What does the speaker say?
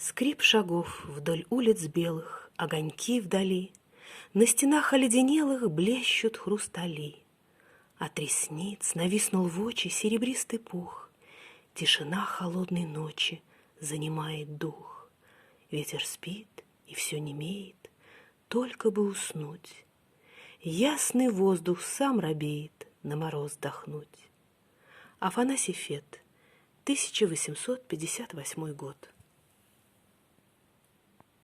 Скрип шагов вдоль улиц белых, огоньки вдали, на стенах оледенелых блещут хрустали. От ресниц нависнул в очи серебристый пух, тишина холодной ночи занимает дух. Ветер спит и все немеет, только бы уснуть. Ясный воздух сам робеет на мороз дохнуть. Афанасий Фет, 1858 год.